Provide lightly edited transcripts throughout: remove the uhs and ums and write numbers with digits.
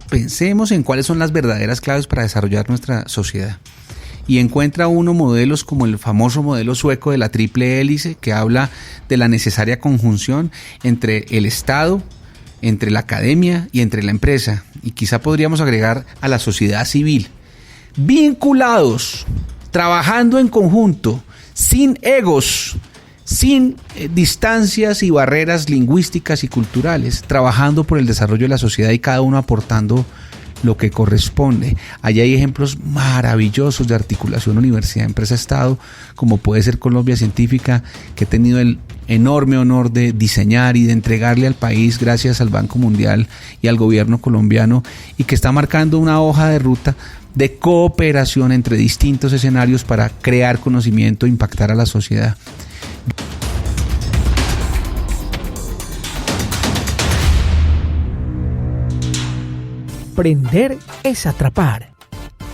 pensemos en cuáles son las verdaderas claves para desarrollar nuestra sociedad. Y encuentra uno modelos como el famoso modelo sueco de la triple hélice, que habla de la necesaria conjunción entre el Estado, entre la academia y entre la empresa. Y quizá podríamos agregar a la sociedad civil. Vinculados, trabajando en conjunto, sin egos, sin distancias y barreras lingüísticas y culturales, trabajando por el desarrollo de la sociedad y cada uno aportando lo que corresponde. Allí hay ejemplos maravillosos de articulación universidad, empresa, Estado, como puede ser Colombia Científica, que he tenido el enorme honor de diseñar y de entregarle al país gracias al Banco Mundial y al gobierno colombiano, y que está marcando una hoja de ruta de cooperación entre distintos escenarios para crear conocimiento e impactar a la sociedad. Aprender es atrapar.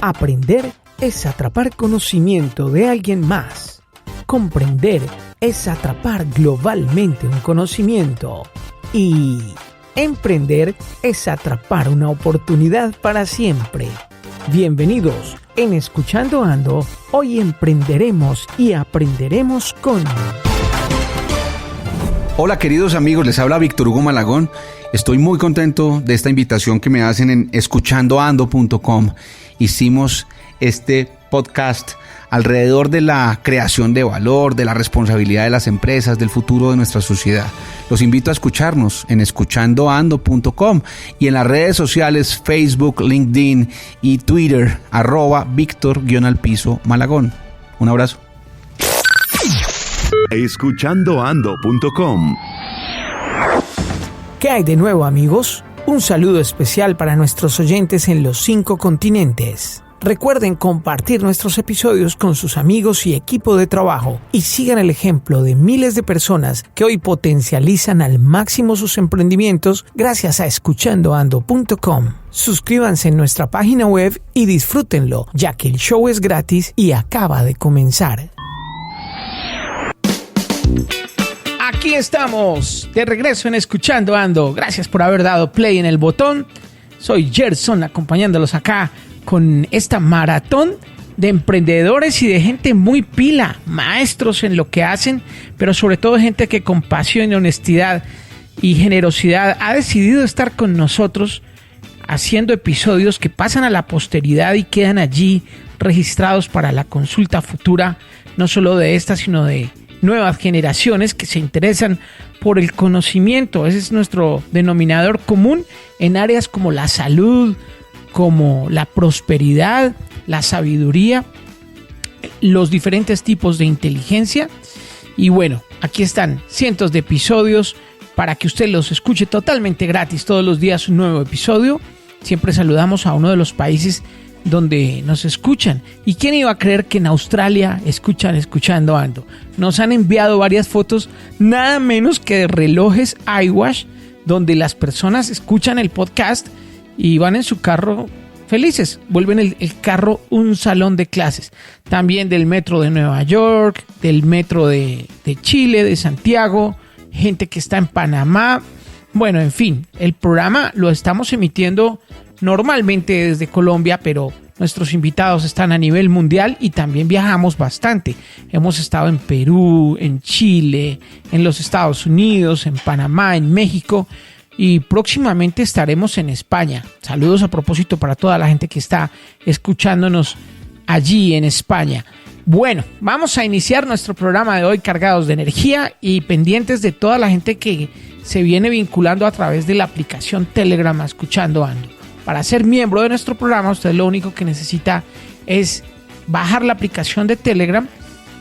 Aprender es atrapar conocimiento de alguien más. Comprender es atrapar globalmente un conocimiento. Y emprender es atrapar una oportunidad para siempre. Bienvenidos. En Escuchando Ando, hoy emprenderemos y aprenderemos con... Hola queridos amigos, les habla Víctor Hugo Malagón. Estoy muy contento de esta invitación que me hacen en escuchandoando.com. Hicimos este podcast alrededor de la creación de valor, de la responsabilidad de las empresas, del futuro de nuestra sociedad. Los invito a escucharnos en escuchandoando.com y en las redes sociales Facebook, LinkedIn y Twitter, @Víctor_Malagón. Un abrazo. Escuchandoando.com. ¿Qué hay de nuevo, amigos? Un saludo especial para nuestros oyentes en los 5 continentes. Recuerden compartir nuestros episodios con sus amigos y equipo de trabajo y sigan el ejemplo de miles de personas que hoy potencializan al máximo sus emprendimientos gracias a escuchandoando.com. Suscríbanse en nuestra página web y disfrútenlo, ya que el show es gratis y acaba de comenzar. Aquí estamos, de regreso en Escuchando Ando. Gracias por haber dado play en el botón. Soy Gerson, acompañándolos acá con esta maratón de emprendedores y de gente muy pila, maestros en lo que hacen, pero sobre todo gente que con pasión, honestidad y generosidad ha decidido estar con nosotros haciendo episodios que pasan a la posteridad y quedan allí registrados para la consulta futura, no solo de esta, sino de nuevas generaciones que se interesan por el conocimiento. Ese es nuestro denominador común en áreas como la salud, como la prosperidad, la sabiduría, los diferentes tipos de inteligencia. Y bueno, aquí están cientos de episodios para que usted los escuche totalmente gratis. Todos los días un nuevo episodio. Siempre saludamos a uno de los países donde nos escuchan. ¿Y quién iba a creer que en Australia escuchan Escuchando Ando? Nos han enviado varias fotos, nada menos que de relojes iWatch, donde las personas escuchan el podcast y van en su carro felices. Vuelven el carro un salón de clases. También del metro de Nueva York, del metro de Chile, de Santiago, gente que está en Panamá. Bueno, en fin, el programa lo estamos emitiendo normalmente desde Colombia, pero nuestros invitados están a nivel mundial y también viajamos bastante. Hemos estado en Perú, en Chile, en los Estados Unidos, en Panamá, en México y próximamente estaremos en España. Saludos a propósito para toda la gente que está escuchándonos allí en España. Bueno, vamos a iniciar nuestro programa de hoy cargados de energía y pendientes de toda la gente que se viene vinculando a través de la aplicación Telegram a Escuchando Ando. Para ser miembro de nuestro programa, usted lo único que necesita es bajar la aplicación de Telegram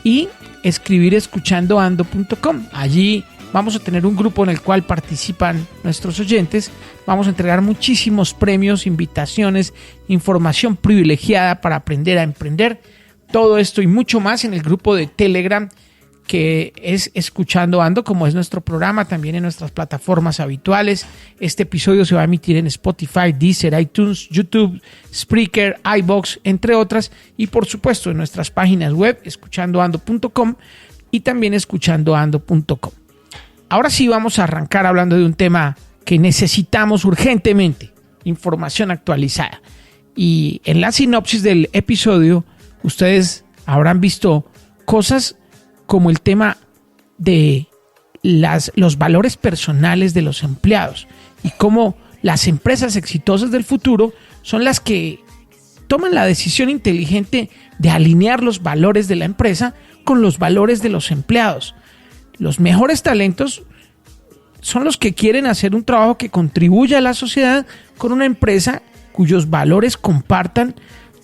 y escribir escuchandoando.com. Allí vamos a tener un grupo en el cual participan nuestros oyentes. Vamos a entregar muchísimos premios, invitaciones, información privilegiada para aprender a emprender. Todo esto y mucho más en el grupo de Telegram que es Escuchando Ando, como es nuestro programa, también en nuestras plataformas habituales. Este episodio se va a emitir en Spotify, Deezer, iTunes, YouTube, Spreaker, iVoox, entre otras, y por supuesto en nuestras páginas web, escuchandoando.com y también escuchandoando.com. Ahora sí vamos a arrancar hablando de un tema que necesitamos urgentemente, información actualizada. Y en la sinopsis del episodio, ustedes habrán visto cosas como el tema de los valores personales de los empleados y cómo las empresas exitosas del futuro son las que toman la decisión inteligente de alinear los valores de la empresa con los valores de los empleados. Los mejores talentos son los que quieren hacer un trabajo que contribuya a la sociedad con una empresa cuyos valores compartan,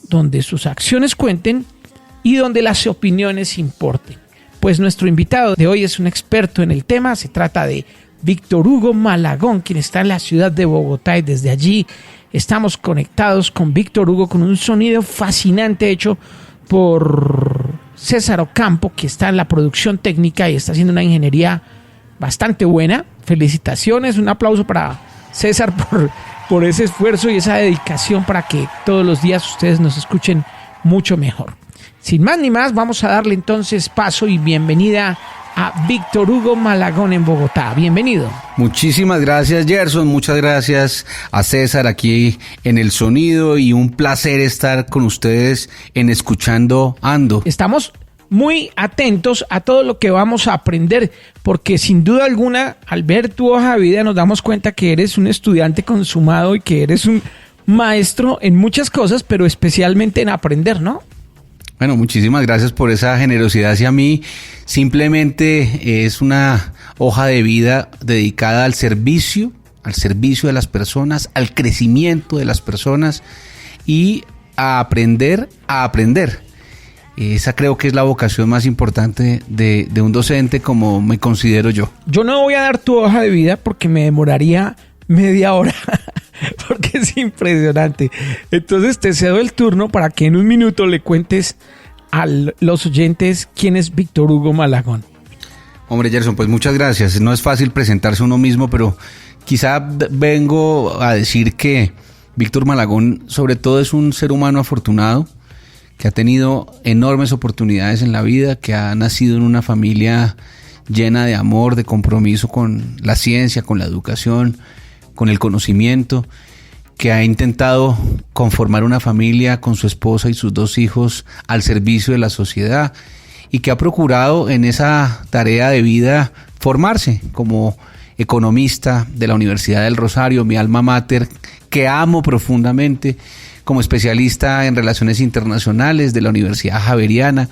donde sus acciones cuenten y donde las opiniones importen. Pues nuestro invitado de hoy es un experto en el tema. Se trata de Víctor Hugo Malagón, quien está en la ciudad de Bogotá, y desde allí estamos conectados con Víctor Hugo con un sonido fascinante hecho por César Ocampo, que está en la producción técnica y está haciendo una ingeniería bastante buena. Felicitaciones, un aplauso para César por ese esfuerzo y esa dedicación para que todos los días ustedes nos escuchen mucho mejor. Sin más ni más, vamos a darle entonces paso y bienvenida a Víctor Hugo Malagón en Bogotá. Bienvenido. Muchísimas gracias, Gerson. Muchas gracias a César aquí en El Sonido, y un placer estar con ustedes en Escuchando Ando. Estamos muy atentos a todo lo que vamos a aprender, porque sin duda alguna, al ver tu hoja de vida, nos damos cuenta que eres un estudiante consumado y que eres un maestro en muchas cosas, pero especialmente en aprender, ¿no? Bueno, muchísimas gracias por esa generosidad hacia mí. Simplemente es una hoja de vida dedicada al servicio de las personas, al crecimiento de las personas y a aprender a aprender. Esa creo que es la vocación más importante de un docente, como me considero yo. Yo no voy a dar tu hoja de vida porque me demoraría media hora, porque es impresionante. Entonces te cedo el turno para que en un minuto le cuentes a los oyentes quién es Víctor Hugo Malagón. Hombre, Gerson, pues muchas gracias. No es fácil presentarse uno mismo, pero quizá vengo a decir que Víctor Malagón sobre todo es un ser humano afortunado, que ha tenido enormes oportunidades en la vida, que ha nacido en una familia llena de amor, de compromiso con la ciencia, con la educación, con el conocimiento, que ha intentado conformar una familia con su esposa y sus 2 hijos al servicio de la sociedad, y que ha procurado en esa tarea de vida formarse como economista de la Universidad del Rosario, mi alma mater, que amo profundamente, como especialista en relaciones internacionales de la Universidad Javeriana,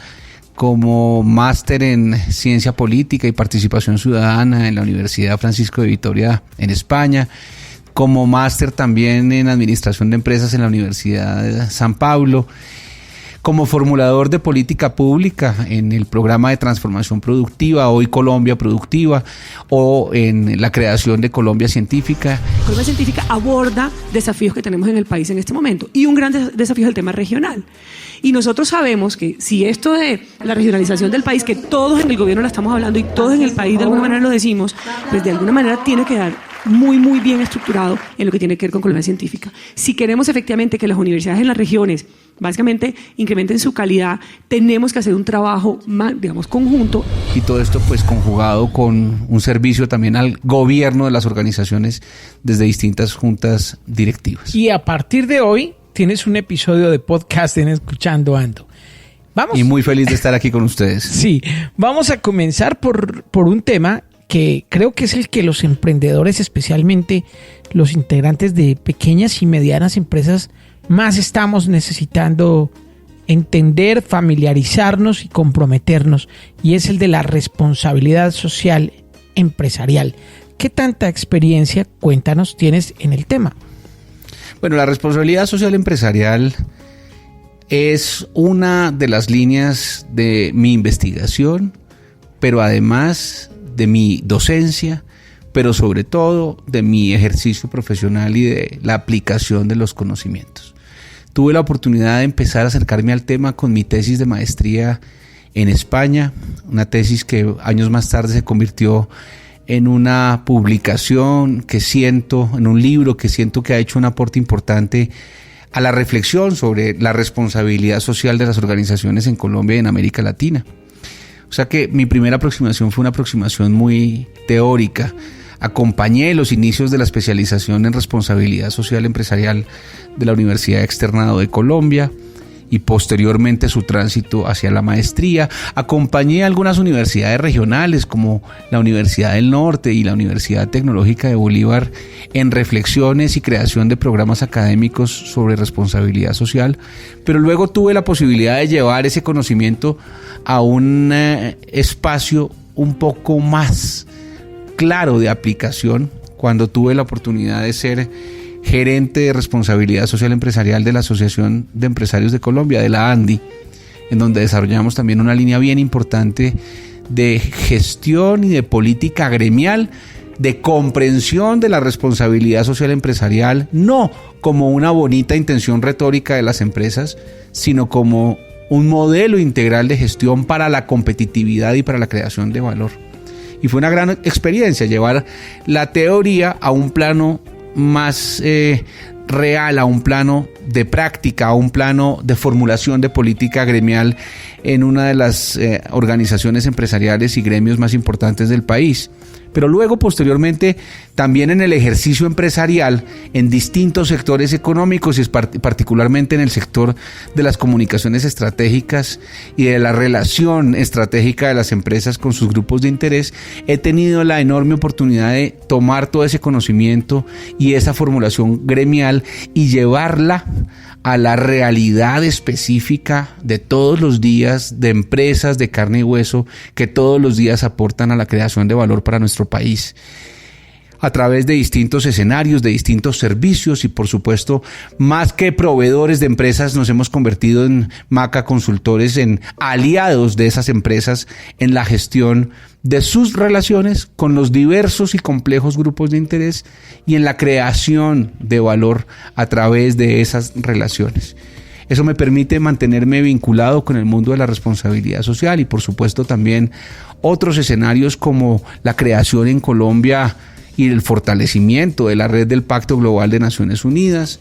como máster en ciencia política y participación ciudadana en la Universidad Francisco de Vitoria en España, como máster también en administración de empresas en la Universidad de San Pablo, como formulador de política pública en el programa de transformación productiva, hoy Colombia Productiva, o en la creación de Colombia Científica. Colombia Científica aborda desafíos que tenemos en el país en este momento, y un gran desafío es el tema regional. Y nosotros sabemos que si esto de la regionalización del país, que todos en el gobierno la estamos hablando y todos en el país de alguna manera lo decimos, pues de alguna manera tiene que dar muy, muy bien estructurado en lo que tiene que ver con Colombia Científica. Si queremos efectivamente que las universidades en las regiones básicamente incrementen su calidad, tenemos que hacer un trabajo más, digamos, conjunto. Y todo esto pues conjugado con un servicio también al gobierno de las organizaciones desde distintas juntas directivas. Y a partir de hoy tienes un episodio de podcast en Escuchando Ando. Vamos. Y muy feliz de estar aquí con ustedes. Sí, vamos a comenzar por un tema que creo que es el que los emprendedores, especialmente los integrantes de pequeñas y medianas empresas, más estamos necesitando entender, familiarizarnos y comprometernos, y es el de la responsabilidad social empresarial. ¿Qué tanta experiencia, cuéntanos, tienes en el tema? Bueno, la responsabilidad social empresarial es una de las líneas de mi investigación, pero además de mi docencia, pero sobre todo de mi ejercicio profesional y de la aplicación de los conocimientos. Tuve la oportunidad de empezar a acercarme al tema con mi tesis de maestría en España, una tesis que años más tarde se convirtió en una publicación en un libro que siento que ha hecho un aporte importante a la reflexión sobre la responsabilidad social de las organizaciones en Colombia y en América Latina. O sea que mi primera aproximación fue una aproximación muy teórica Acompañé los inicios de la especialización en responsabilidad social empresarial de la Universidad Externado de Colombia y posteriormente su tránsito hacia la maestría. Acompañé a algunas universidades regionales como la Universidad del Norte y la Universidad Tecnológica de Bolívar en reflexiones y creación de programas académicos sobre responsabilidad social, pero luego tuve la posibilidad de llevar ese conocimiento a un espacio un poco más claro de aplicación cuando tuve la oportunidad de ser gerente de responsabilidad social empresarial de la Asociación de Empresarios de Colombia, de la ANDI, en donde desarrollamos también una línea bien importante de gestión y de política gremial, de comprensión de la responsabilidad social empresarial, no como una bonita intención retórica de las empresas, sino como un modelo integral de gestión para la competitividad y para la creación de valor. Y fue una gran experiencia llevar la teoría a un plano más real, a un plano de práctica, a un plano de formulación de política gremial en una de las organizaciones empresariales y gremios más importantes del país. Pero luego, posteriormente, también en el ejercicio empresarial, en distintos sectores económicos y particularmente en el sector de las comunicaciones estratégicas y de la relación estratégica de las empresas con sus grupos de interés, he tenido la enorme oportunidad de tomar todo ese conocimiento y esa formulación gremial y llevarla a la realidad específica de todos los días de empresas de carne y hueso que todos los días aportan a la creación de valor para nuestro país, a través de distintos escenarios, de distintos servicios y por supuesto, más que proveedores de empresas, nos hemos convertido en Maca Consultores, en aliados de esas empresas en la gestión de sus relaciones con los diversos y complejos grupos de interés y en la creación de valor a través de esas relaciones. Eso me permite mantenerme vinculado con el mundo de la responsabilidad social y por supuesto también otros escenarios como la creación en Colombia y el fortalecimiento de la red del Pacto Global de Naciones Unidas,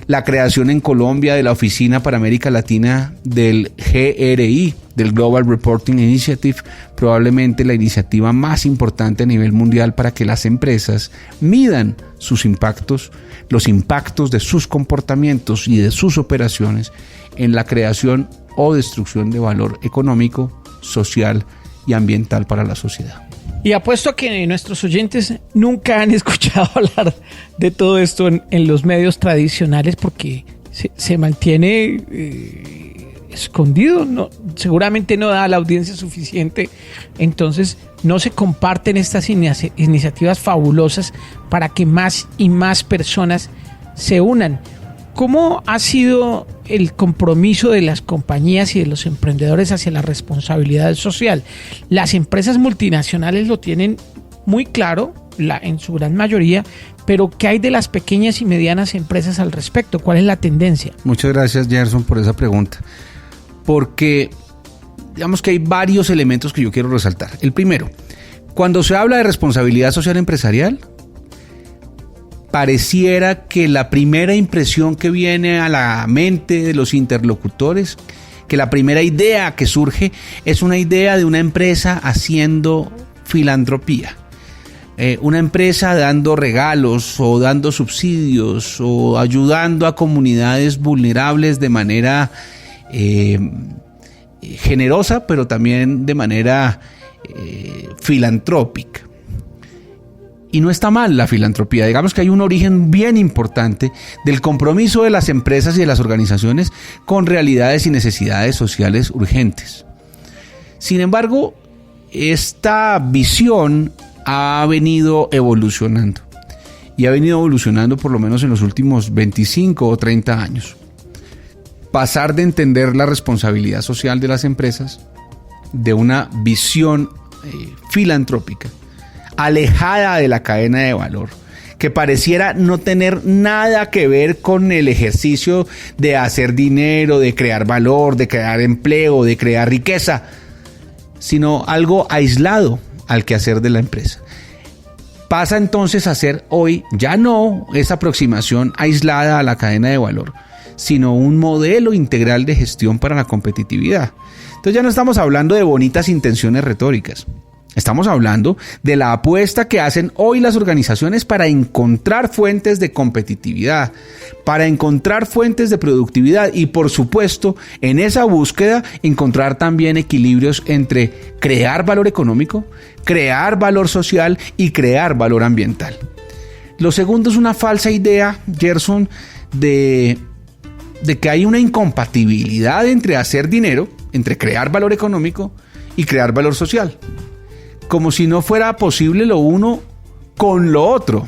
la creación en Colombia de la Oficina para América Latina del GRI, del Global Reporting Initiative, probablemente la iniciativa más importante a nivel mundial para que las empresas midan sus impactos, los impactos de sus comportamientos y de sus operaciones en la creación o destrucción de valor económico, social y ambiental para la sociedad. Y apuesto a que nuestros oyentes nunca han escuchado hablar de todo esto en los medios tradicionales porque se mantiene escondido, no, seguramente no da a la audiencia suficiente, entonces no se comparten estas iniciativas fabulosas para que más y más personas se unan. ¿Cómo ha sido el compromiso de las compañías y de los emprendedores hacia la responsabilidad social? Las empresas multinacionales lo tienen muy claro, en su gran mayoría, pero ¿qué hay de las pequeñas y medianas empresas al respecto? ¿Cuál es la tendencia? Muchas gracias, Gerson, por esa pregunta. Porque digamos que hay varios elementos que yo quiero resaltar. El primero, cuando se habla de responsabilidad social empresarial, pareciera que la primera impresión que viene a la mente de los interlocutores, que la primera idea que surge es una idea de una empresa haciendo filantropía. Una empresa dando regalos o dando subsidios o ayudando a comunidades vulnerables de manera generosa, pero también de manera filantrópica. Y no está mal la filantropía. Digamos que hay un origen bien importante del compromiso de las empresas y de las organizaciones con realidades y necesidades sociales urgentes. Sin embargo, esta visión ha venido evolucionando. Y ha venido evolucionando por lo menos en los últimos 25 o 30 años. Pasar de entender la responsabilidad social de las empresas de una visión filantrópica, alejada de la cadena de valor, que pareciera no tener nada que ver con el ejercicio de hacer dinero, de crear valor, de crear empleo, de crear riqueza, sino algo aislado al quehacer de la empresa. Pasa entonces a ser hoy ya no esa aproximación aislada a la cadena de valor, sino un modelo integral de gestión para la competitividad. Entonces ya no estamos hablando de bonitas intenciones retóricas. Estamos hablando de la apuesta que hacen hoy las organizaciones para encontrar fuentes de competitividad, para encontrar fuentes de productividad y, por supuesto, en esa búsqueda encontrar también equilibrios entre crear valor económico, crear valor social y crear valor ambiental. Lo segundo es una falsa idea, Gerson, de que hay una incompatibilidad entre hacer dinero, entre crear valor económico y crear valor social. Como si no fuera posible lo uno con lo otro.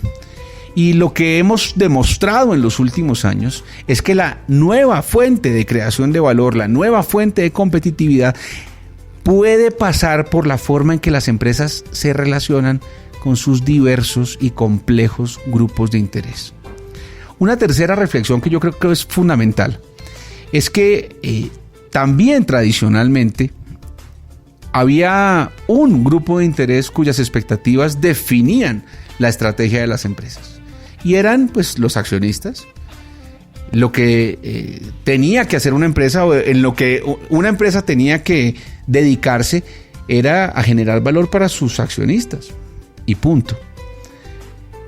Y lo que hemos demostrado en los últimos años es que la nueva fuente de creación de valor, la nueva fuente de competitividad, puede pasar por la forma en que las empresas se relacionan con sus diversos y complejos grupos de interés. Una tercera reflexión que yo creo que es fundamental es que también tradicionalmente había un grupo de interés cuyas expectativas definían la estrategia de las empresas. Y eran pues los accionistas. Lo que tenía que hacer una empresa, o en lo que una empresa tenía que dedicarse, era a generar valor para sus accionistas. Y punto.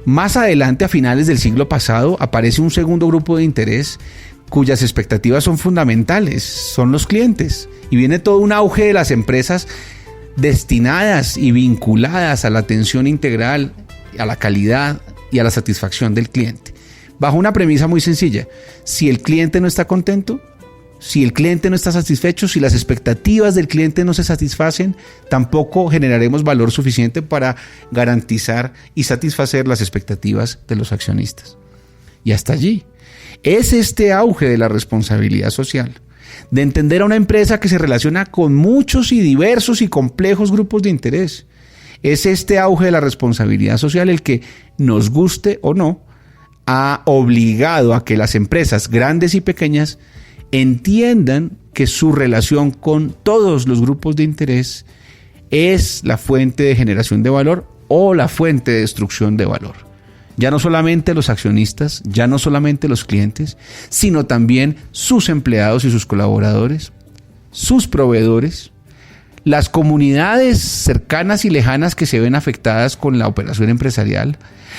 Más adelante, a finales del siglo pasado, aparece un segundo grupo de interés cuyas expectativas son fundamentales, son los clientes. Y viene todo un auge de las empresas destinadas y vinculadas a la atención integral, a la calidad y a la satisfacción del cliente. Bajo una premisa muy sencilla: si el cliente no está contento, si el cliente no está satisfecho, si las expectativas del cliente no se satisfacen, tampoco generaremos valor suficiente para garantizar y satisfacer las expectativas de los accionistas. Y hasta allí. Es este auge de la responsabilidad social, de entender a una empresa que se relaciona con muchos y diversos y complejos grupos de interés. Es este auge de la responsabilidad social el que, nos guste o no, ha obligado a que las empresas grandes y pequeñas entiendan que su relación con todos los grupos de interés es la fuente de generación de valor o la fuente de destrucción de valor. Ya no solamente los accionistas, ya no solamente los clientes, sino también sus empleados y sus colaboradores, sus proveedores, las comunidades cercanas y lejanas que se ven afectadas con la operación empresarial,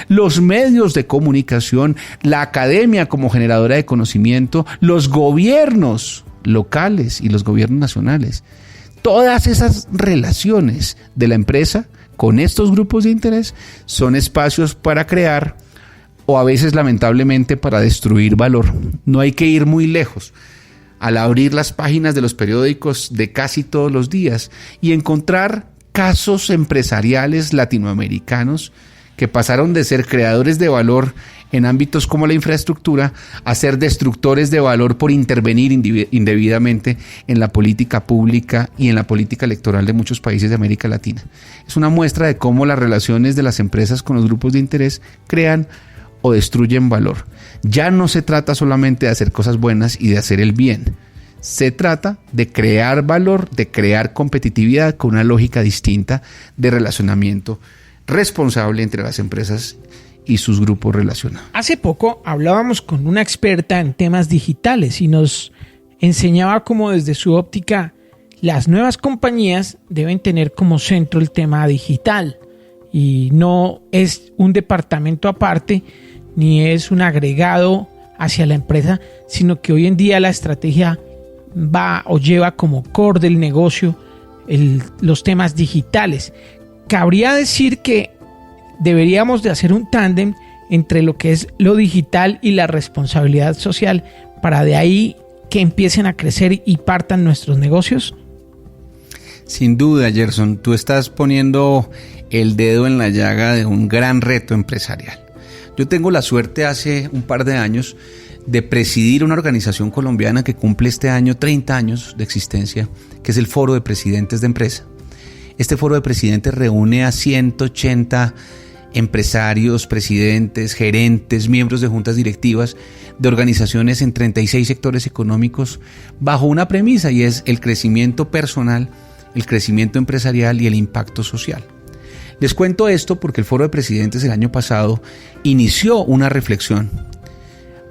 los medios de comunicación, la academia como generadora de conocimiento, los gobiernos locales y los gobiernos nacionales. Todas esas relaciones de la empresa con estos grupos de interés son espacios para crear o a veces lamentablemente para destruir valor. No hay que ir muy lejos al abrir las páginas de los periódicos de casi todos los días y encontrar casos empresariales latinoamericanos que pasaron de ser creadores de valor en ámbitos como la infraestructura a ser destructores de valor por intervenir indebidamente en la política pública y en la política electoral de muchos países de América Latina. Es una muestra de cómo las relaciones de las empresas con los grupos de interés crean o destruyen valor. Ya no se trata solamente de hacer cosas buenas y de hacer el bien. Se trata de crear valor, de crear competitividad con una lógica distinta de relacionamiento responsable entre las empresas y sus grupos relacionados. Hace poco hablábamos con una experta en temas digitales y nos enseñaba cómo desde su óptica las nuevas compañías deben tener como centro el tema digital y no es un departamento aparte ni es un agregado hacia la empresa, sino que hoy en día la estrategia va o lleva como core del negocio los temas digitales. Cabría decir que deberíamos de hacer un tándem entre lo que es lo digital y la responsabilidad social para de ahí que empiecen a crecer y partan nuestros negocios. Sin duda, Gerson, tú estás poniendo el dedo en la llaga de un gran reto empresarial. Yo tengo la suerte hace un par de años de presidir una organización colombiana que cumple este año 30 años de existencia, que es el Foro de Presidentes de Empresa. Este Foro de Presidentes reúne a 180 empresarios, presidentes, gerentes, miembros de juntas directivas de organizaciones en 36 sectores económicos bajo una premisa y es el crecimiento personal, el crecimiento empresarial y el impacto social. Les cuento esto porque el Foro de Presidentes el año pasado inició una reflexión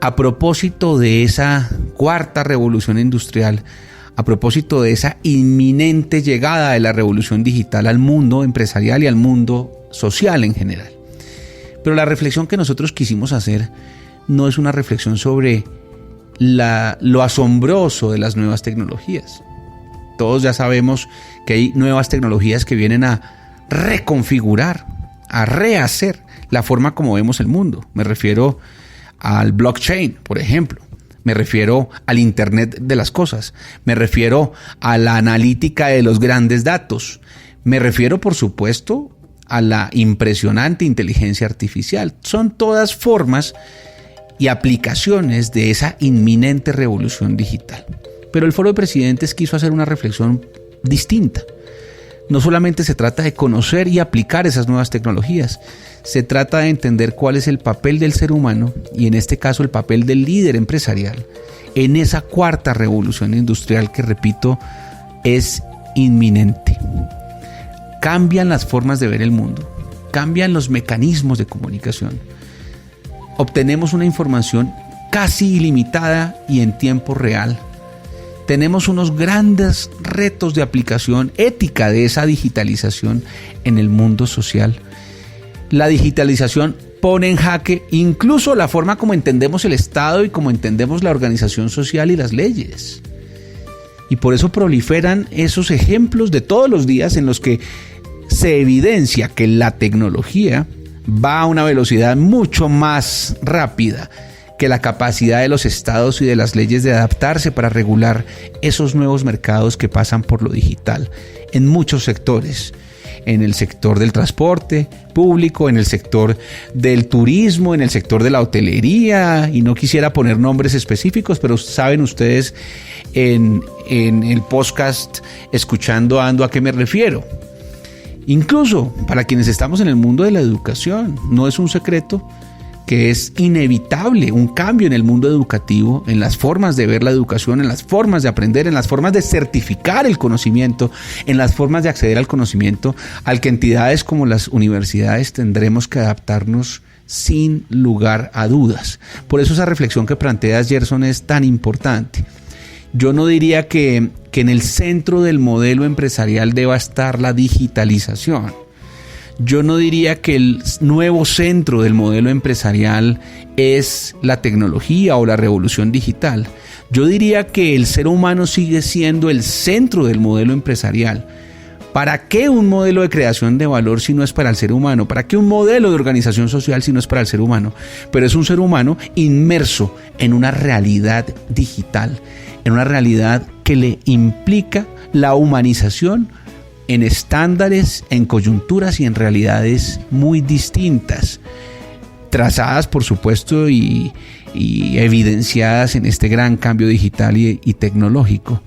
a propósito de esa cuarta revolución industrial a propósito de esa inminente llegada de la revolución digital al mundo empresarial y al mundo social en general. Pero la reflexión que nosotros quisimos hacer no es una reflexión sobre lo asombroso de las nuevas tecnologías. Todos ya sabemos que hay nuevas tecnologías que vienen a reconfigurar, a rehacer la forma como vemos el mundo. Me refiero al blockchain, por ejemplo. Me refiero al Internet de las cosas. Me refiero a la analítica de los grandes datos. Me refiero, por supuesto, a la impresionante inteligencia artificial. Son todas formas y aplicaciones de esa inminente revolución digital. Pero el Foro de Presidentes quiso hacer una reflexión distinta. No solamente se trata de conocer y aplicar esas nuevas tecnologías, se trata de entender cuál es el papel del ser humano y en este caso el papel del líder empresarial en esa cuarta revolución industrial que, repito, es inminente. Cambian las formas de ver el mundo, cambian los mecanismos de comunicación. Obtenemos una información casi ilimitada y en tiempo real. Tenemos unos grandes retos de aplicación ética de esa digitalización en el mundo social. La digitalización pone en jaque incluso la forma como entendemos el Estado y como entendemos la organización social y las leyes. Y por eso proliferan esos ejemplos de todos los días en los que se evidencia que la tecnología va a una velocidad mucho más rápida que la capacidad de los estados y de las leyes de adaptarse para regular esos nuevos mercados que pasan por lo digital en muchos sectores. En el sector del transporte público, en el sector del turismo, en el sector de la hotelería, y no quisiera poner nombres específicos, pero saben ustedes en el podcast Escuchando Ando a qué me refiero. Incluso para quienes estamos en el mundo de la educación, no es un secreto que es inevitable un cambio en el mundo educativo, en las formas de ver la educación, en las formas de aprender, en las formas de certificar el conocimiento, en las formas de acceder al conocimiento, al que entidades como las universidades tendremos que adaptarnos sin lugar a dudas. Por eso esa reflexión que planteas, Gerson, es tan importante. Yo no diría que en el centro del modelo empresarial deba estar la digitalización. Yo no diría que el nuevo centro del modelo empresarial es la tecnología o la revolución digital. Yo diría que el ser humano sigue siendo el centro del modelo empresarial. ¿Para qué un modelo de creación de valor si no es para el ser humano? ¿Para qué un modelo de organización social si no es para el ser humano? Pero es un ser humano inmerso en una realidad digital, en una realidad que le implica la humanización en estándares, en coyunturas y en realidades muy distintas, trazadas por supuesto y evidenciadas en este gran cambio digital y tecnológico.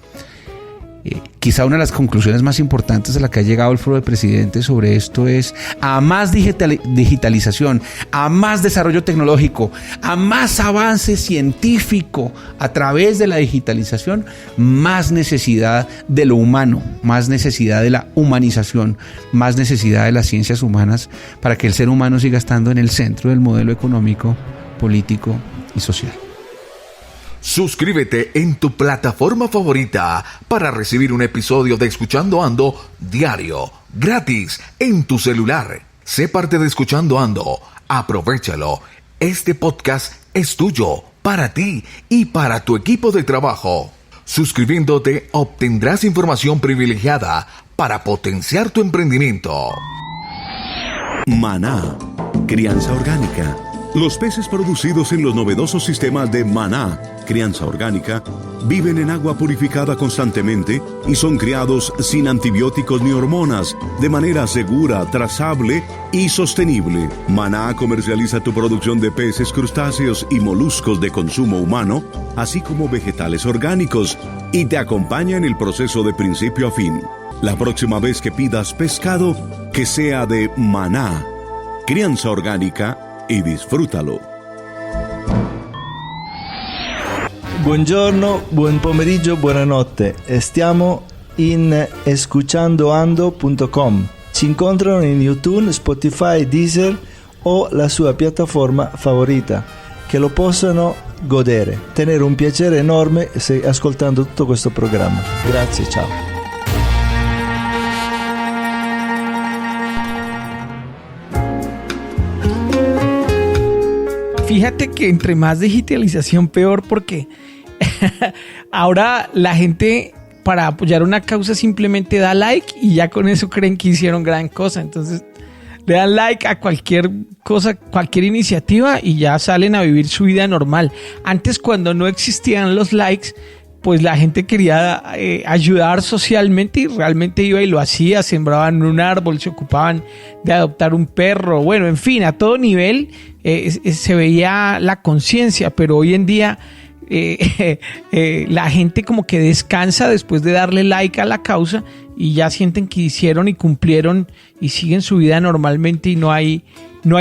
Quizá una de las conclusiones más importantes a la que ha llegado el Foro de Presidentes sobre esto es: a más digitalización, a más desarrollo tecnológico, a más avance científico a través de la digitalización, más necesidad de lo humano, más necesidad de la humanización, más necesidad de las ciencias humanas para que el ser humano siga estando en el centro del modelo económico, político y social. Suscríbete en tu plataforma favorita para recibir un episodio de Escuchando Ando diario, gratis, en tu celular. Sé parte de Escuchando Ando. Aprovéchalo. Este podcast es tuyo, para ti y para tu equipo de trabajo. Suscribiéndote obtendrás información privilegiada para potenciar tu emprendimiento. Maná, crianza orgánica. Los peces producidos en los novedosos sistemas de Maná, crianza orgánica, viven en agua purificada constantemente y son criados sin antibióticos ni hormonas, de manera segura, trazable y sostenible. Maná comercializa tu producción de peces, crustáceos y moluscos de consumo humano, así como vegetales orgánicos, y te acompaña en el proceso de principio a fin. La próxima vez que pidas pescado, que sea de Maná, crianza orgánica, y disfrútalo. Buongiorno, buon pomeriggio, buonanotte. Stiamo in escuchandoando.com. Ci incontrano in YouTube, Spotify, Deezer o la sua piattaforma favorita, che lo possono godere, tenere un piacere enorme ascoltando tutto questo programma. Grazie, ciao. Fíjate que entre más digitalización peor, porque ahora la gente para apoyar una causa simplemente da like y ya con eso creen que hicieron gran cosa. Entonces le dan like a cualquier cosa, cualquier iniciativa y ya salen a vivir su vida normal. Antes, cuando no existían los likes, pues la gente quería ayudar socialmente y realmente iba y lo hacía, sembraban un árbol, se ocupaban de adoptar un perro, bueno, en fin, a todo nivel se veía la conciencia, pero hoy en día la gente como que descansa después de darle like a la causa y ya sienten que hicieron y cumplieron y siguen su vida normalmente y no hay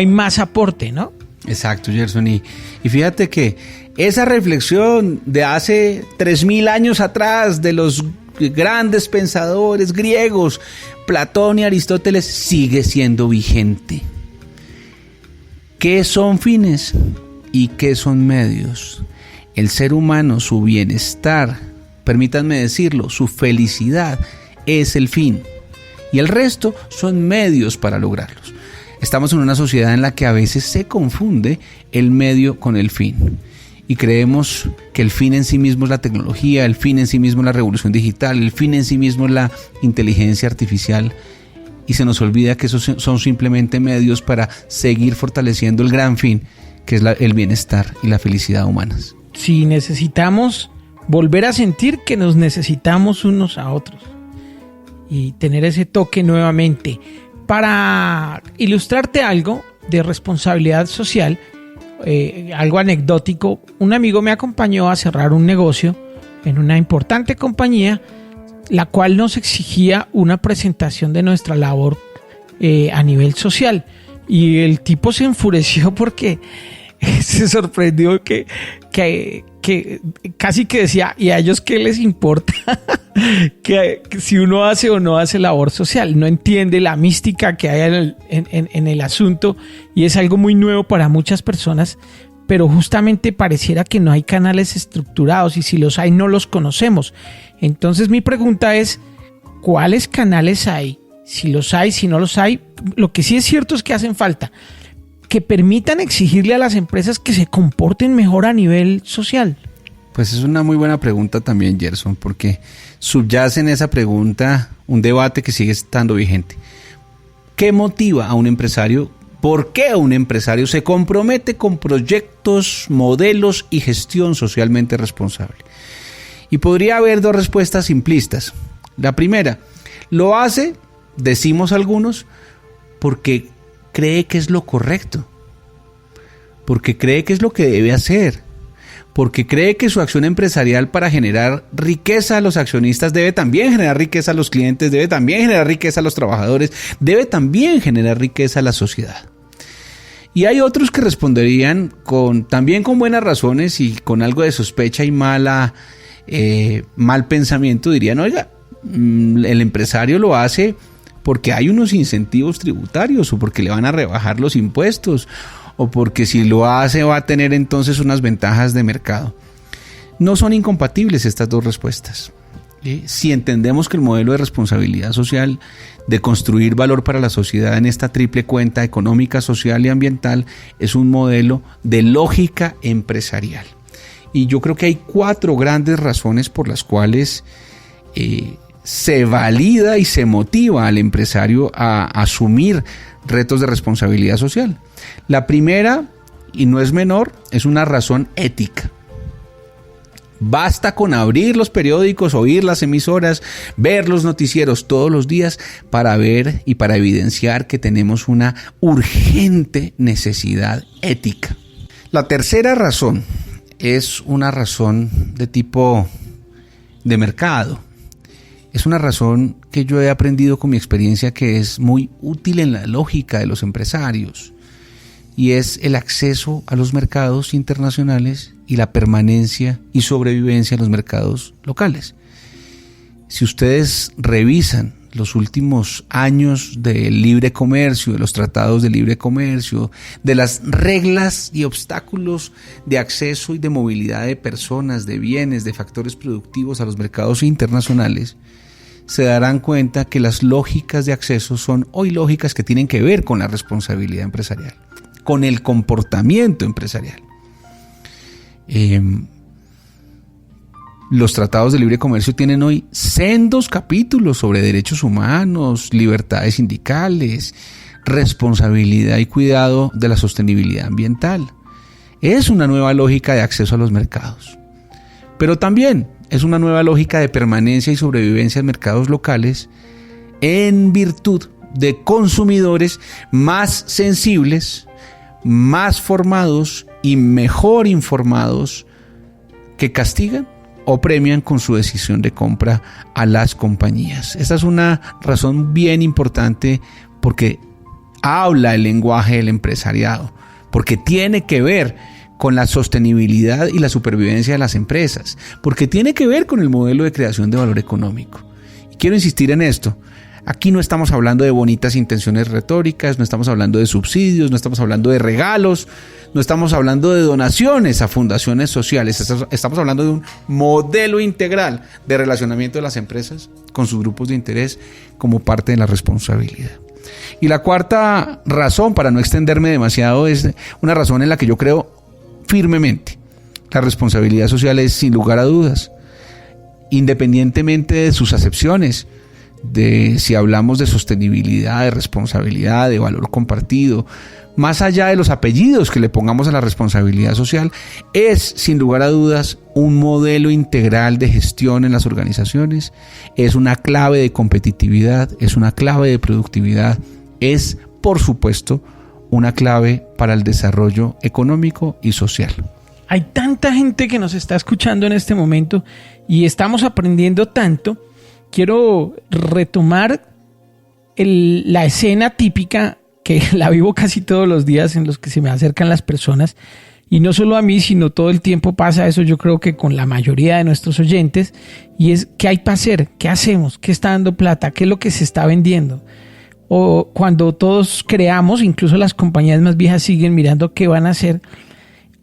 más aporte, ¿no? Exacto, Gerson. Y fíjate que esa reflexión de hace 3000 años atrás de los grandes pensadores griegos, Platón y Aristóteles, sigue siendo vigente. ¿Qué son fines y qué son medios? El ser humano, su bienestar, permítanme decirlo, su felicidad es el fin y el resto son medios para lograrlos. Estamos en una sociedad en la que a veces se confunde el medio con el fin y creemos que el fin en sí mismo es la tecnología, el fin en sí mismo es la revolución digital, el fin en sí mismo es la inteligencia artificial y se nos olvida que esos son simplemente medios para seguir fortaleciendo el gran fin que es el bienestar y la felicidad humanas. Si necesitamos volver a sentir que nos necesitamos unos a otros y tener ese toque nuevamente. Para ilustrarte algo de responsabilidad social, algo anecdótico, un amigo me acompañó a cerrar un negocio en una importante compañía, la cual nos exigía una presentación de nuestra labor a nivel social. Y el tipo se enfureció porque se sorprendió que casi que decía, ¿y a ellos qué les importa? que si uno hace o no hace labor social, no entiende la mística que hay en el asunto y es algo muy nuevo para muchas personas, pero justamente pareciera que no hay canales estructurados y si los hay no los conocemos. Entonces mi pregunta es, ¿cuáles canales hay? Si los hay, si no los hay, lo que sí es cierto es que hacen falta, que permitan exigirle a las empresas que se comporten mejor a nivel social. Pues es una muy buena pregunta también, Gerson, porque subyace en esa pregunta un debate que sigue estando vigente. ¿Qué motiva a un empresario? ¿Por qué un empresario se compromete con proyectos, modelos y gestión socialmente responsable? Y podría haber dos respuestas simplistas. La primera, lo hace, decimos algunos, porque cree que es lo correcto, porque cree que es lo que debe hacer, porque cree que su acción empresarial para generar riqueza a los accionistas debe también generar riqueza a los clientes, debe también generar riqueza a los trabajadores, debe también generar riqueza a la sociedad. Y hay otros que responderían también con buenas razones y con algo de sospecha y mal pensamiento, dirían, oiga, el empresario lo hace porque hay unos incentivos tributarios o porque le van a rebajar los impuestos o porque si lo hace va a tener entonces unas ventajas de mercado. No son incompatibles estas dos respuestas. Si entendemos que el modelo de responsabilidad social, de construir valor para la sociedad en esta triple cuenta económica, social y ambiental, es un modelo de lógica empresarial. Y yo creo que hay 4 grandes razones por las cuales se valida y se motiva al empresario a asumir retos de responsabilidad social. La primera, y no es menor, es una razón ética. Basta con abrir los periódicos, oír las emisoras, ver los noticieros todos los días para ver y para evidenciar que tenemos una urgente necesidad ética. La tercera razón es una razón de tipo de mercado. Es una razón que yo he aprendido con mi experiencia que es muy útil en la lógica de los empresarios y es el acceso a los mercados internacionales y la permanencia y sobrevivencia en los mercados locales. Si ustedes revisan los últimos años del libre comercio, de los tratados de libre comercio, de las reglas y obstáculos de acceso y de movilidad de personas, de bienes, de factores productivos a los mercados internacionales, se darán cuenta que las lógicas de acceso son hoy lógicas que tienen que ver con la responsabilidad empresarial, con el comportamiento empresarial. Los tratados de libre comercio tienen hoy sendos capítulos sobre derechos humanos, libertades sindicales, responsabilidad y cuidado de la sostenibilidad ambiental. Es una nueva lógica de acceso a los mercados, pero también es una nueva lógica de permanencia y sobrevivencia en mercados locales en virtud de consumidores más sensibles, más formados y mejor informados que castigan o premian con su decisión de compra a las compañías. Esta es una razón bien importante porque habla el lenguaje del empresariado, porque tiene que ver con la sostenibilidad y la supervivencia de las empresas, porque tiene que ver con el modelo de creación de valor económico. Y quiero insistir en esto. Aquí no estamos hablando de bonitas intenciones retóricas, no estamos hablando de subsidios, no estamos hablando de regalos, no estamos hablando de donaciones a fundaciones sociales, estamos hablando de un modelo integral de relacionamiento de las empresas con sus grupos de interés como parte de la responsabilidad. Y la cuarta razón, para no extenderme demasiado, es una razón en la que yo creo firmemente. La responsabilidad social es, sin lugar a dudas, independientemente de sus acepciones, de si hablamos de sostenibilidad, de responsabilidad, de valor compartido, más allá de los apellidos que le pongamos a la responsabilidad social, es sin lugar a dudas un modelo integral de gestión en las organizaciones, es una clave de competitividad, es una clave de productividad, es por supuesto una clave para el desarrollo económico y social. Hay tanta gente que nos está escuchando en este momento y estamos aprendiendo tanto. Quiero retomar la escena típica que la vivo casi todos los días en los que se me acercan las personas, y no solo a mí, sino todo el tiempo pasa eso, yo creo que con la mayoría de nuestros oyentes, y es ¿qué hay para hacer? ¿Qué hacemos? ¿Qué está dando plata? ¿Qué es lo que se está vendiendo? O cuando todos creamos, incluso las compañías más viejas siguen mirando qué van a hacer.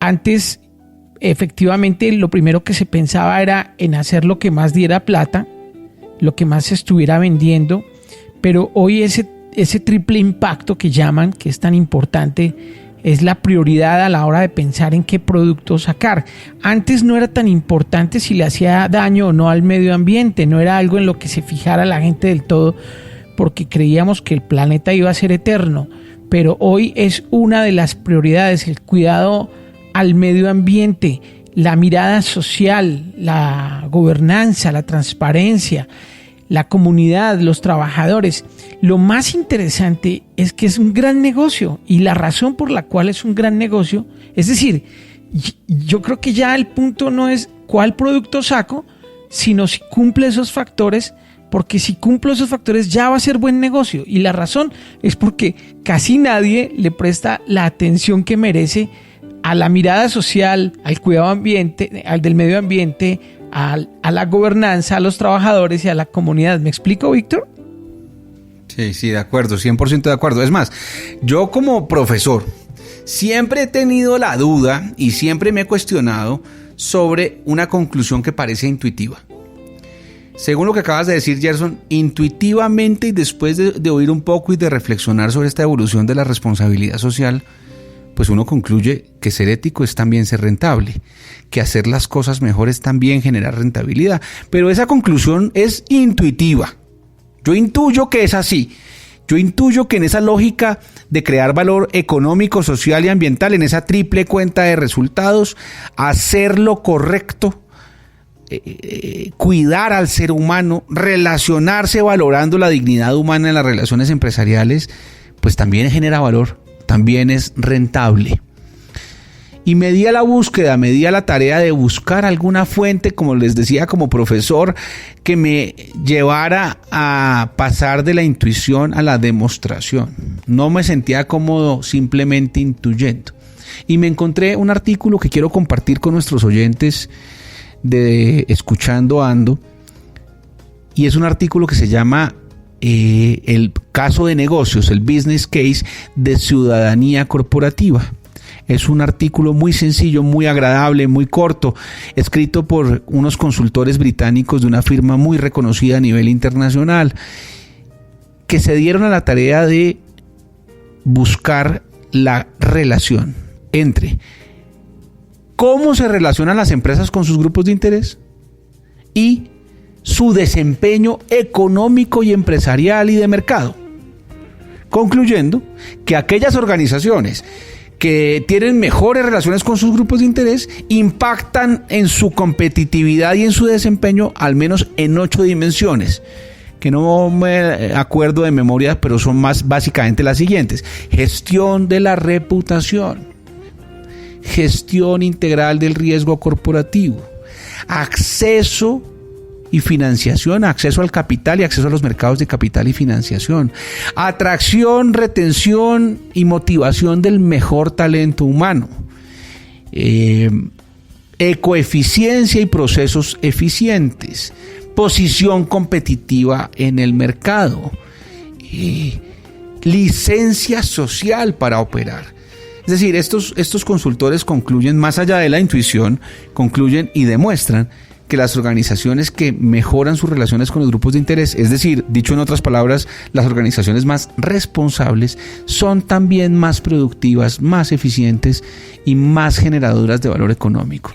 Antes, efectivamente, lo primero que se pensaba era en hacer lo que más diera plata, lo que más se estuviera vendiendo, pero hoy ese triple impacto que llaman, que es tan importante, es la prioridad a la hora de pensar en qué producto sacar. Antes no era tan importante si le hacía daño o no al medio ambiente, no era algo en lo que se fijara la gente del todo, porque creíamos que el planeta iba a ser eterno, pero hoy es una de las prioridades, el cuidado al medio ambiente, la mirada social, la gobernanza, la transparencia, la comunidad, los trabajadores. Lo más interesante es que es un gran negocio, y la razón por la cual es un gran negocio, es decir, yo creo que ya el punto no es cuál producto saco, sino si cumple esos factores, porque si cumplo esos factores ya va a ser buen negocio. Y la razón es porque casi nadie le presta la atención que merece a la mirada social, al cuidado ambiente, al del medio ambiente, a la gobernanza, a los trabajadores y a la comunidad. ¿Me explico, Víctor? Sí, de acuerdo, 100% de acuerdo. Es más, yo como profesor siempre he tenido la duda y siempre me he cuestionado sobre una conclusión que parece intuitiva. Según lo que acabas de decir, Gerson, intuitivamente y después de oír un poco y de reflexionar sobre esta evolución de la responsabilidad social, pues uno concluye que ser ético es también ser rentable, que hacer las cosas mejor es también generar rentabilidad. Pero esa conclusión es intuitiva. Yo intuyo que es así. Yo intuyo que en esa lógica de crear valor económico, social y ambiental, en esa triple cuenta de resultados, hacer lo correcto, cuidar al ser humano, relacionarse valorando la dignidad humana en las relaciones empresariales, pues también genera valor, también es rentable. Y me di a la tarea de buscar alguna fuente, como les decía, como profesor, que me llevara a pasar de la intuición a la demostración. No me sentía cómodo simplemente intuyendo. Y me encontré un artículo que quiero compartir con nuestros oyentes de Escuchando Ando, y es un artículo que se llama el caso de negocios, el business case de ciudadanía corporativa. Es un artículo muy sencillo, muy agradable, muy corto, escrito por unos consultores británicos de una firma muy reconocida a nivel internacional, que se dieron a la tarea de buscar la relación entre cómo se relacionan las empresas con sus grupos de interés y su desempeño económico y empresarial y de mercado, concluyendo que aquellas organizaciones que tienen mejores relaciones con sus grupos de interés impactan en su competitividad y en su desempeño al menos en 8 dimensiones, que no me acuerdo de memoria, pero son más básicamente las siguientes: gestión de la reputación, gestión integral del riesgo corporativo, acceso y financiación, acceso al capital y acceso a los mercados de capital y financiación, atracción, retención y motivación del mejor talento humano, ecoeficiencia y procesos eficientes, posición competitiva en el mercado, licencia social para operar. Es decir, estos consultores concluyen, más allá de la intuición, concluyen y demuestran que las organizaciones que mejoran sus relaciones con los grupos de interés, es decir, dicho en otras palabras, las organizaciones más responsables, son también más productivas, más eficientes y más generadoras de valor económico.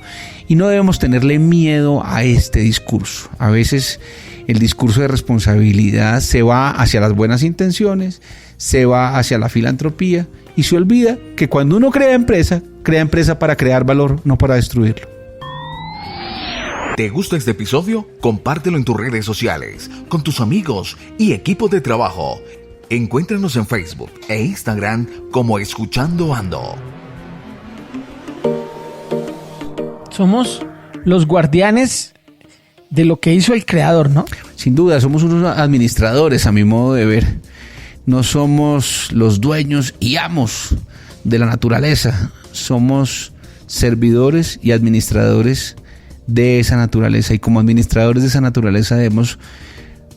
Y no debemos tenerle miedo a este discurso. A veces el discurso de responsabilidad se va hacia las buenas intenciones, se va hacia la filantropía y se olvida que cuando uno crea empresa para crear valor, no para destruirlo. ¿Te gusta este episodio? Compártelo en tus redes sociales, con tus amigos y equipo de trabajo. Encuéntranos en Facebook e Instagram como Escuchando Ando. Somos los guardianes de lo que hizo el creador, ¿no? Sin duda, somos unos administradores, a mi modo de ver. No somos los dueños y amos de la naturaleza. Somos servidores y administradores de esa naturaleza, y como administradores de esa naturaleza debemos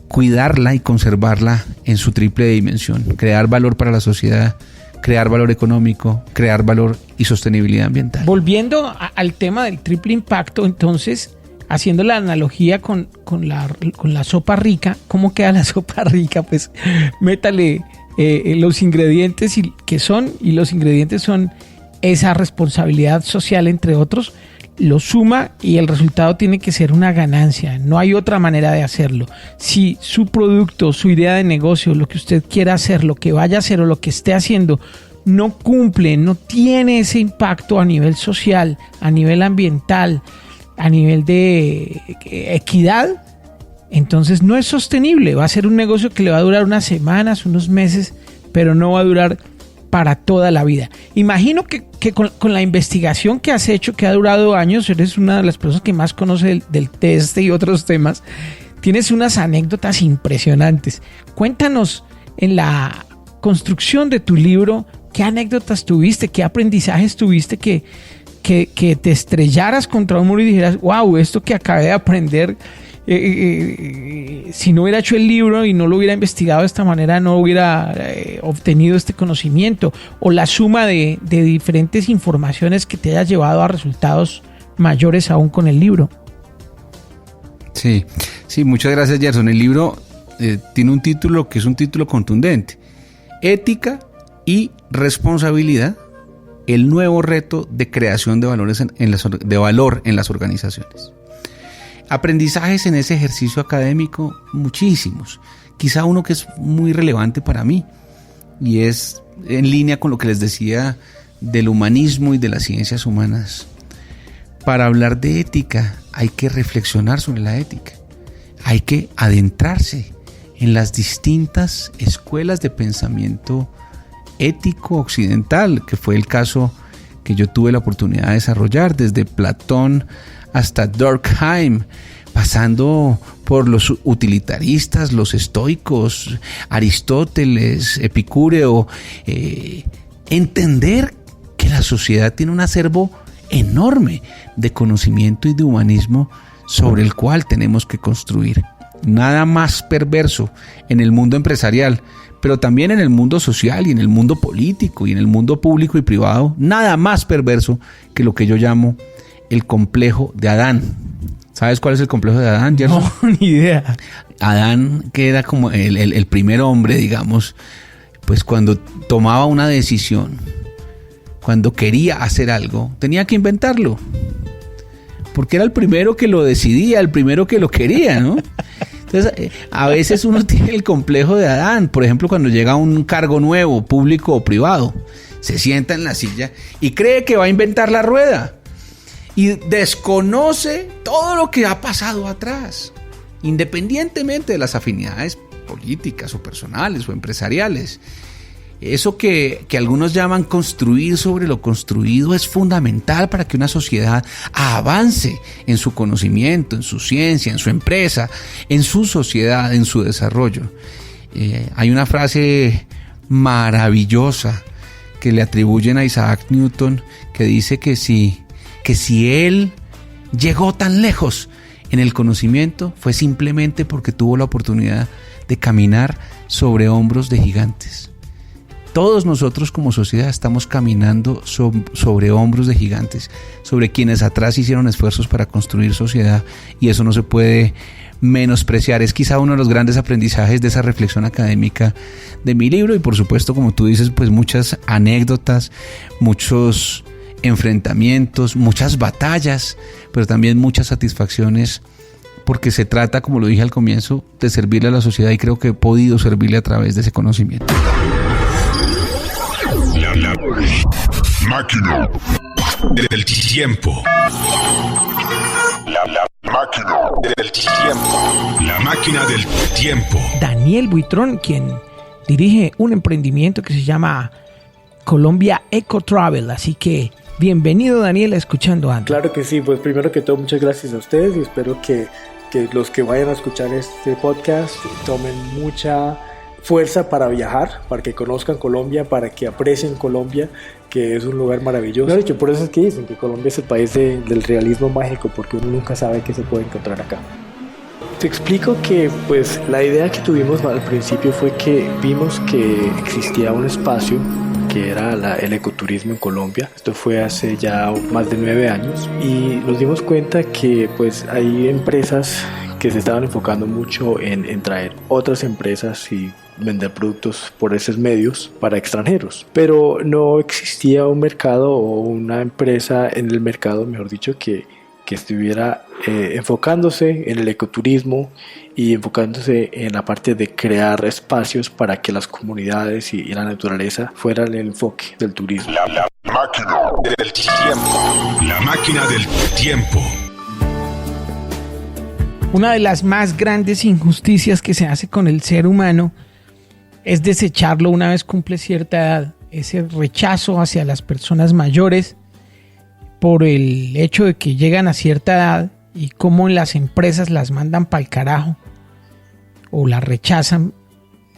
cuidarla y conservarla en su triple dimensión: crear valor para la sociedad, crear valor económico, crear valor y sostenibilidad ambiental. Volviendo al tema del triple impacto, entonces, haciendo la analogía con la sopa rica, ¿cómo queda la sopa rica? Pues métale los ingredientes y los ingredientes son esa responsabilidad social, entre otros. Lo suma y el resultado tiene que ser una ganancia. No hay otra manera de hacerlo. Si su producto, su idea de negocio, lo que usted quiera hacer, lo que vaya a hacer o lo que esté haciendo, no cumple, no tiene ese impacto a nivel social, a nivel ambiental, a nivel de equidad, entonces no es sostenible. Va a ser un negocio que le va a durar unas semanas, unos meses, pero no va a durar para toda la vida. Imagino que con la investigación que has hecho, que ha durado años, eres una de las personas que más conoce del test y otros temas, tienes unas anécdotas impresionantes. Cuéntanos, en la construcción de tu libro, ¿qué anécdotas tuviste? ¿Qué aprendizajes tuviste que te estrellaras contra un muro y dijeras, wow, esto que acabé de aprender, si no hubiera hecho el libro y no lo hubiera investigado de esta manera, no hubiera obtenido este conocimiento? O la suma de diferentes informaciones que te haya llevado a resultados mayores aún con el libro. Sí, muchas gracias, Gerson. El libro tiene un título que es un título contundente: Ética y responsabilidad, el nuevo reto de creación de valor en las organizaciones. Aprendizajes en ese ejercicio académico, muchísimos. Quizá uno que es muy relevante para mí, y es en línea con lo que les decía del humanismo y de las ciencias humanas. Para hablar de ética hay que reflexionar sobre la ética, hay que adentrarse en las distintas escuelas de pensamiento ético occidental, que fue el caso que yo tuve la oportunidad de desarrollar, desde Platón hasta Durkheim, pasando por los utilitaristas, los estoicos, Aristóteles, Epicúreo. Entender que la sociedad tiene un acervo enorme de conocimiento y de humanismo sobre el cual tenemos que construir. nada más perverso en el mundo empresarial, pero también en el mundo social y en el mundo político y en el mundo público y privado, nada más perverso que lo que yo llamo el complejo de Adán. ¿Sabes cuál es el complejo de Adán, Gerson? No, ni idea. Adán, que era como el primer hombre, digamos, pues cuando tomaba una decisión, cuando quería hacer algo, tenía que inventarlo. Porque era el primero que lo decidía, el primero que lo quería, ¿no? Entonces, a veces uno tiene el complejo de Adán. Por ejemplo, cuando llega a un cargo nuevo, público o privado, se sienta en la silla y cree que va a inventar la rueda. Y desconoce todo lo que ha pasado atrás, independientemente de las afinidades políticas o personales o empresariales. Eso que algunos llaman construir sobre lo construido es fundamental para que una sociedad avance en su conocimiento, en su ciencia, en su empresa, en su sociedad, en su desarrollo. Hay una frase maravillosa que le atribuyen a Isaac Newton que dice que si él llegó tan lejos en el conocimiento fue simplemente porque tuvo la oportunidad de caminar sobre hombros de gigantes. Todos nosotros como sociedad estamos caminando sobre hombros de gigantes, sobre quienes atrás hicieron esfuerzos para construir sociedad, y eso no se puede menospreciar. Es quizá uno de los grandes aprendizajes de esa reflexión académica de mi libro, y por supuesto, como tú dices, pues muchas anécdotas, muchos enfrentamientos, muchas batallas, pero también muchas satisfacciones, porque se trata, como lo dije al comienzo, de servirle a la sociedad, y creo que he podido servirle a través de ese conocimiento. La máquina del tiempo. La máquina del tiempo. La máquina del tiempo. Daniel Buitrón, quien dirige un emprendimiento que se llama Colombia Eco Travel. Así que bienvenido, Daniel, a Escuchando Ando. Claro que sí, pues primero que todo muchas gracias a ustedes y espero que los que vayan a escuchar este podcast tomen mucha fuerza para viajar, para que conozcan Colombia, para que aprecien Colombia, que es un lugar maravilloso. De hecho, por eso es que dicen que Colombia es el país del realismo mágico, porque uno nunca sabe qué se puede encontrar acá. Te explico que pues la idea que tuvimos al principio fue que vimos que existía un espacio que era el ecoturismo en Colombia. Esto fue hace ya más de 9 años y nos dimos cuenta que pues hay empresas que se estaban enfocando mucho en traer otras empresas y vender productos por esos medios para extranjeros, pero no existía un mercado o una empresa en el mercado, mejor dicho, que estuviera enfocándose en el ecoturismo y enfocándose en la parte de crear espacios para que las comunidades y la naturaleza fueran el enfoque del turismo. La máquina del tiempo. La máquina del tiempo. Una de las más grandes injusticias que se hace con el ser humano es desecharlo una vez cumple cierta edad. Ese rechazo hacia las personas mayores por el hecho de que llegan a cierta edad y cómo en las empresas las mandan pa'l carajo o las rechazan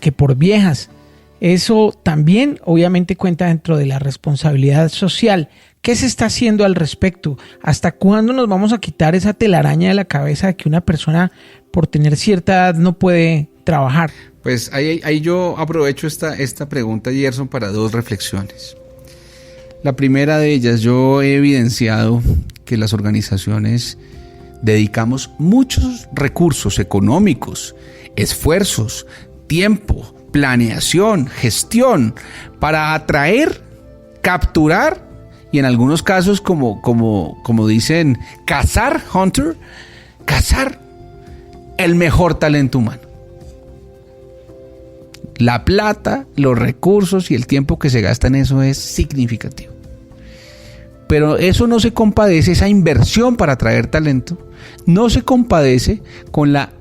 que por viejas. Eso también obviamente cuenta dentro de la responsabilidad social. ¿Qué se está haciendo al respecto? ¿Hasta cuándo nos vamos a quitar esa telaraña de la cabeza de que una persona por tener cierta edad no puede trabajar? Pues ahí yo aprovecho esta pregunta, Gerson, para dos reflexiones. La primera de ellas, yo he evidenciado que las organizaciones dedicamos muchos recursos económicos, esfuerzos, tiempo, planeación, gestión para atraer, capturar y en algunos casos como dicen, cazar el mejor talento humano. La plata, los recursos y el tiempo que se gasta en eso es significativo. Pero eso no se compadece, esa inversión para atraer talento, no se compadece con la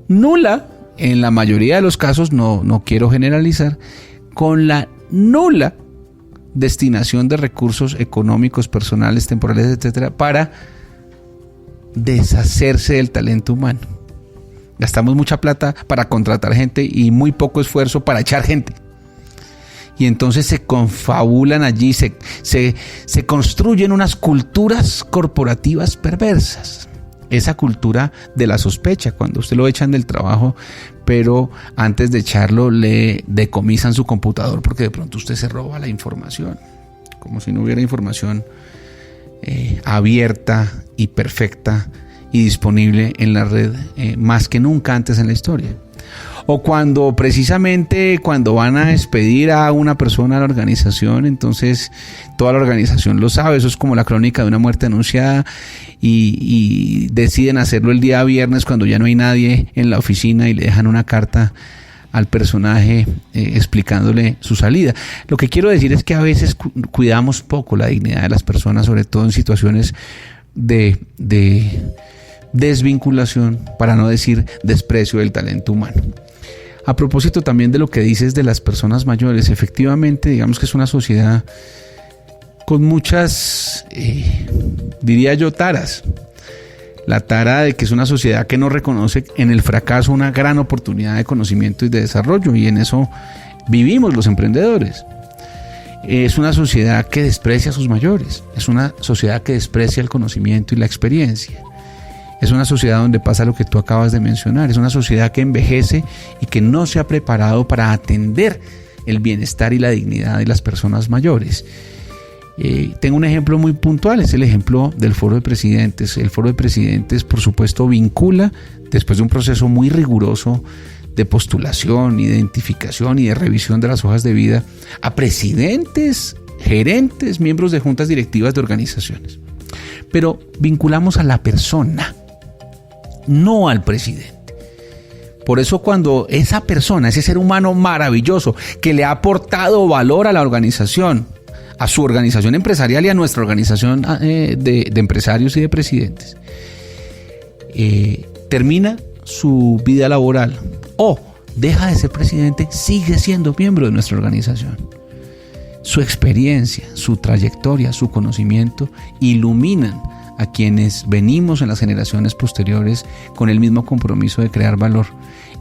nula, en la mayoría de los casos, no quiero generalizar, con la nula destinación de recursos económicos, personales, temporales, etcétera, para deshacerse del talento humano. Gastamos mucha plata para contratar gente y muy poco esfuerzo para echar gente. Y entonces se confabulan allí, se construyen unas culturas corporativas perversas. esa cultura de la sospecha, cuando usted lo echan del trabajo, pero antes de echarlo le decomisan su computador porque de pronto usted se roba la información, como si no hubiera información abierta y perfecta y disponible en la red más que nunca antes en la historia. O cuando van a despedir a una persona a la organización, entonces toda la organización lo sabe, eso es como la crónica de una muerte anunciada, y deciden hacerlo el día viernes cuando ya no hay nadie en la oficina y le dejan una carta al personaje explicándole su salida. Lo que quiero decir es que a veces cuidamos poco la dignidad de las personas, sobre todo en situaciones de desvinculación, para no decir desprecio del talento humano. A propósito también de lo que dices de las personas mayores, efectivamente, digamos que es una sociedad con muchas, diría yo, taras. La tara de que es una sociedad que no reconoce en el fracaso una gran oportunidad de conocimiento y de desarrollo, y en eso vivimos los emprendedores. Es una sociedad que desprecia a sus mayores, es una sociedad que desprecia el conocimiento y la experiencia. Es una sociedad donde pasa lo que tú acabas de mencionar, es una sociedad que envejece y que no se ha preparado para atender el bienestar y la dignidad de las personas mayores. Tengo un ejemplo muy puntual, es el ejemplo del Foro de Presidentes. El Foro de Presidentes, por supuesto, vincula, después de un proceso muy riguroso de postulación, identificación y de revisión de las hojas de vida, a presidentes, gerentes, miembros de juntas directivas de organizaciones. Pero vinculamos a la persona, no al presidente. Por eso cuando esa persona, ese ser humano maravilloso que le ha aportado valor a la organización, a su organización empresarial y a nuestra organización de empresarios y de presidentes, termina su vida laboral o deja de ser presidente, sigue siendo miembro de nuestra organización. Su experiencia, su trayectoria, su conocimiento iluminan a quienes venimos en las generaciones posteriores con el mismo compromiso de crear valor.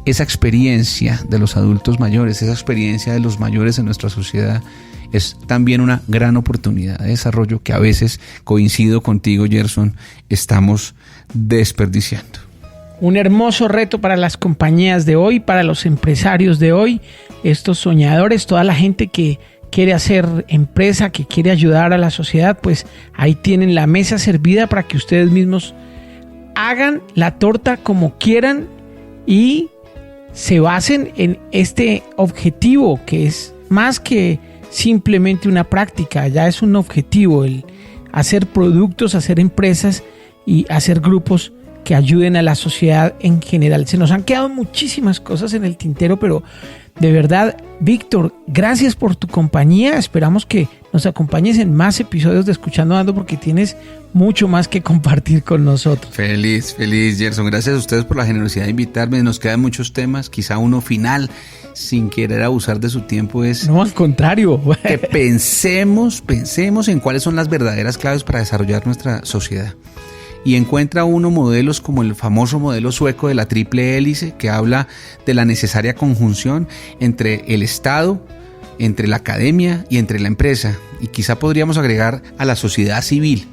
Esa experiencia de los adultos mayores, esa experiencia de los mayores en nuestra sociedad es también una gran oportunidad de desarrollo que a veces, coincido contigo, Gerson, estamos desperdiciando. Un hermoso reto para las compañías de hoy, para los empresarios de hoy, estos soñadores, toda la gente que quiere hacer empresa, que quiere ayudar a la sociedad, pues ahí tienen la mesa servida para que ustedes mismos hagan la torta como quieran y se basen en este objetivo que es más que simplemente una práctica, ya es un objetivo el hacer productos, hacer empresas y hacer grupos que ayuden a la sociedad en general. Se nos han quedado muchísimas cosas en el tintero, pero de verdad, Víctor, gracias por tu compañía. Esperamos que nos acompañes en más episodios de Escuchando Ando porque tienes mucho más que compartir con nosotros. Feliz, Gerson. Gracias a ustedes por la generosidad de invitarme. Nos quedan muchos temas, quizá uno final, sin querer abusar de su tiempo, es... No, al contrario. Que pensemos en cuáles son las verdaderas claves para desarrollar nuestra sociedad. Y encuentra uno modelos como el famoso modelo sueco de la triple hélice, que habla de la necesaria conjunción entre el Estado, entre la academia y entre la empresa. Y quizá podríamos agregar a la sociedad civil.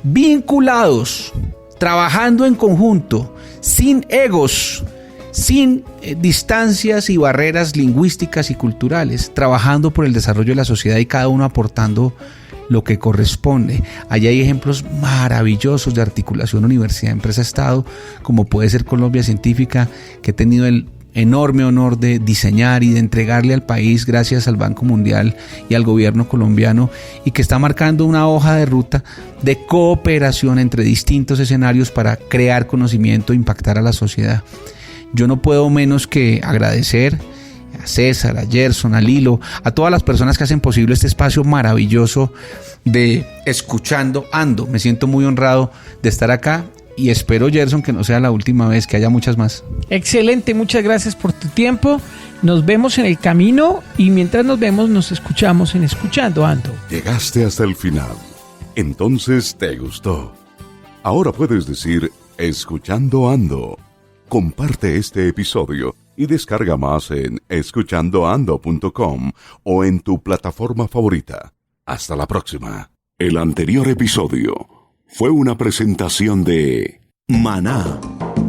Vinculados, trabajando en conjunto, sin egos, sin distancias y barreras lingüísticas y culturales, trabajando por el desarrollo de la sociedad y cada uno aportando lo que corresponde. Allí hay ejemplos maravillosos de articulación universidad-empresa-estado, como puede ser Colombia Científica, que ha tenido el enorme honor de diseñar y de entregarle al país gracias al Banco Mundial y al gobierno colombiano, y que está marcando una hoja de ruta de cooperación entre distintos escenarios para crear conocimiento e impactar a la sociedad. Yo no puedo menos que agradecer a César, a Gerson, a Lilo, a todas las personas que hacen posible este espacio maravilloso de Escuchando Ando. Me siento muy honrado de estar acá y espero, Gerson, que no sea la última vez, que haya muchas más. Excelente, muchas gracias por tu tiempo. Nos vemos en el camino y mientras nos vemos nos escuchamos en Escuchando Ando. Llegaste hasta el final. Entonces te gustó. Ahora puedes decir Escuchando Ando. Comparte este episodio y descarga más en escuchandoando.com o en tu plataforma favorita. Hasta la próxima. El anterior episodio fue una presentación de Maná,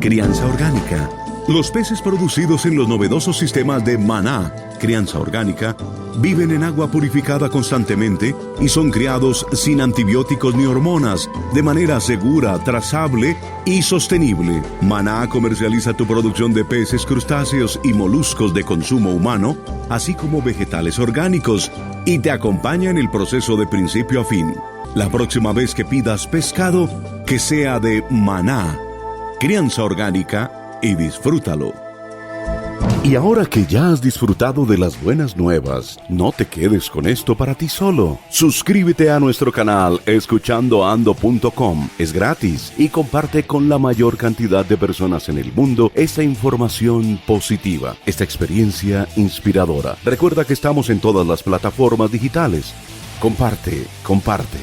crianza orgánica. Los peces producidos en los novedosos sistemas de Maná, crianza orgánica, viven en agua purificada constantemente y son criados sin antibióticos ni hormonas, de manera segura, trazable y sostenible. Maná comercializa tu producción de peces, crustáceos y moluscos de consumo humano, así como vegetales orgánicos, y te acompaña en el proceso de principio a fin. La próxima vez que pidas pescado, que sea de Maná, crianza orgánica, y disfrútalo. Y ahora que ya has disfrutado de las buenas nuevas, no te quedes con esto para ti solo. Suscríbete a nuestro canal escuchandoando.com. Es gratis y comparte con la mayor cantidad de personas en el mundo esta información positiva, esta experiencia inspiradora. Recuerda que estamos en todas las plataformas digitales. Comparte, comparte.